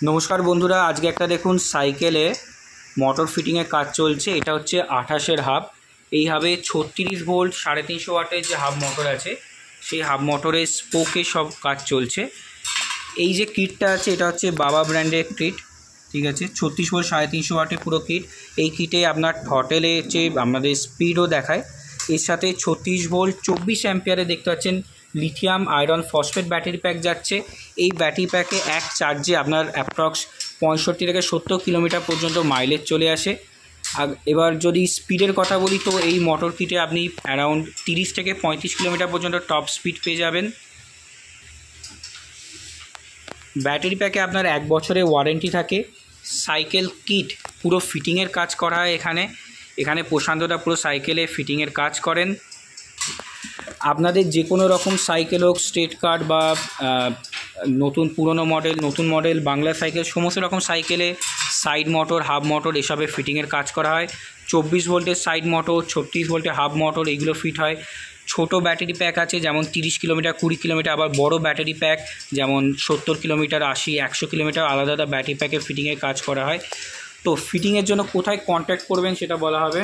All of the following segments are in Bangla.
নমস্কার বন্ধুরা, আজকে একটা দেখুন সাইকেলে মোটর ফিটিংয়ের কাজ চলছে। এটা হচ্ছে 28-এর হাব। এই হাবে 36 ভোল্ট 350 ওয়াটের যে হাব মোটর আছে, সেই হাব মোটরের স্পোকে সব কাজ চলছে। এই যে কিটটা আছে, এটা হচ্ছে বাবা ব্র্যান্ডের কিট, ঠিক আছে। 36 ভোল্ট 350 ওয়াটের পুরো কিট। এই কিটে আপনার থ্রটেলে হচ্ছে আমাদের স্পিডও দেখায়। এর সাথে 36 ভোল্ট 24 অ্যাম্পিয়ারে দেখতে পাচ্ছেন lithium iron phosphate battery pack যাচ্ছে। এই ব্যাটারি প্যাকে এক চার্জে আপনার অ্যাপ্রক্স 65 থেকে 70 কিলোমিটার পর্যন্ত মাইলেজ চলে আসে। আর এবার যদি স্পিডের কথা বলি, তো এই মোটর কিটে আপনি অ্যারাউন্ড 30 থেকে 35 কিলোমিটার পর্যন্ত টপ স্পিড পেয়ে যাবেন। ব্যাটারি প্যাকে আপনার 1 বছরের ওয়ারেন্টি থাকে। সাইকেল কিট পুরো ফিটিংয়ের কাজ করা হয় এখানে প্রশান্তদা পুরো সাইকেলে ফিটিংয়ের কাজ করেন। আপনাদের যে কোনো রকম সাইকেল হোক, স্ট্রেট কাট বা নতুন পুরনো মডেল, নতুন মডেল, বাংলা সাইকেল, সমস্ত রকম সাইকেলে সাইড মোটর, হাব মোটর এসবের ফিটিংয়ের কাজ করা হয়। 24 ভোল্টের সাইড মোটর, 36 ভোল্টের হাব মোটর এইগুলো ফিট হয়। ছোটো ব্যাটারি প্যাক আছে, যেমন 30 কিলোমিটার, 20 কিলোমিটার। আবার বড় ব্যাটারি প্যাক যেমন 70 কিলোমিটার, 80, 100 কিলোমিটার আলাদা আলাদা ব্যাটারি প্যাকের ফিটিংয়ের কাজ করা হয়। তো ফিটিংয়ের জন্য কোথায় কন্ট্যাক্ট করবেন সেটা বলা হবে।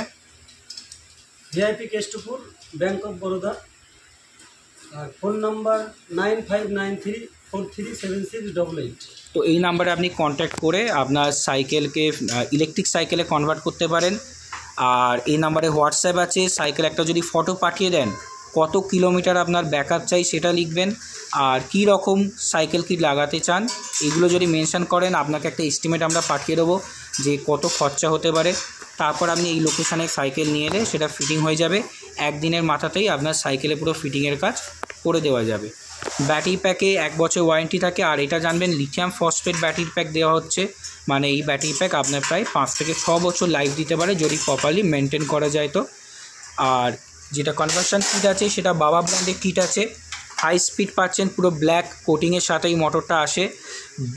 VIP Kestopur, bank of Baroda. আর ফোন নাম্বার 9593437688। তো এই নাম্বারে আপনি কন্ট্যাক্ট করে আপনার সাইকেলকে ইলেকট্রিক সাইকেলে কনভার্ট করতে পারেন। আর এই নাম্বারে হোয়াটসঅ্যাপ আছে। সাইকেল একটা যদি ফটো পাঠিয়ে দেন, কত কিলোমিটার আপনার ব্যাকআপ চাই সেটা লিখবেন, আর কী রকম সাইকেল কি লাগাতে চান এগুলো যদি মেনশন করেন, আপনাকে একটা এস্টিমেট আমরা পাঠিয়ে দেবো যে কত খরচা হতে পারে। তারপর আপনি এই লোকেশানে সাইকেল নিয়ে এলে সেটা ফিটিং হয়ে যাবে। একদিনের মাথাতেই আপনার সাইকেলে পুরো ফিটিংয়ের কাজ করে দেওয়া যাবে। ব্যাটারি প্যাকে 1 বছর ওয়ারেন্টি থাকে। আর এটা জানবেন, লিথিয়াম ফসফেট ব্যাটারি প্যাক দেওয়া হচ্ছে, মানে এই ব্যাটারি প্যাক আপনার প্রায় 5 থেকে 6 বছর লাইফ দিতে পারে যদি প্রপারলি মেনটেন করা যায়। তো আর যেটা কনভার্সন কিট আছে, সেটা বাবা ব্র্যান্ডের কিট আছে। হাই স্পিড পাচ্ছেন, পুরো ব্ল্যাক কোটিংয়ের সাথে এই মোটরটা আসে।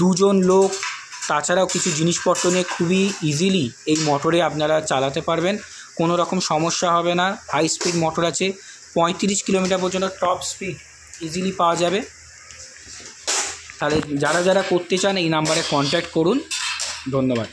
2 জন লোক, তাছাড়াও কিছু জিনিসপত্র নিয়ে খুবই ইজিলি এই মোটরে আপনারা চালাতে পারবেন, কোনো রকম সমস্যা হবে না। হাই স্পিড মোটর আছে, 35 কিলোমিটার পর্যন্ত টপ স্পিড ইজিলি পাওয়া যাবে। তাহলে যারা করতে চান এই নাম্বারে কন্ট্যাক্ট করুন। ধন্যবাদ।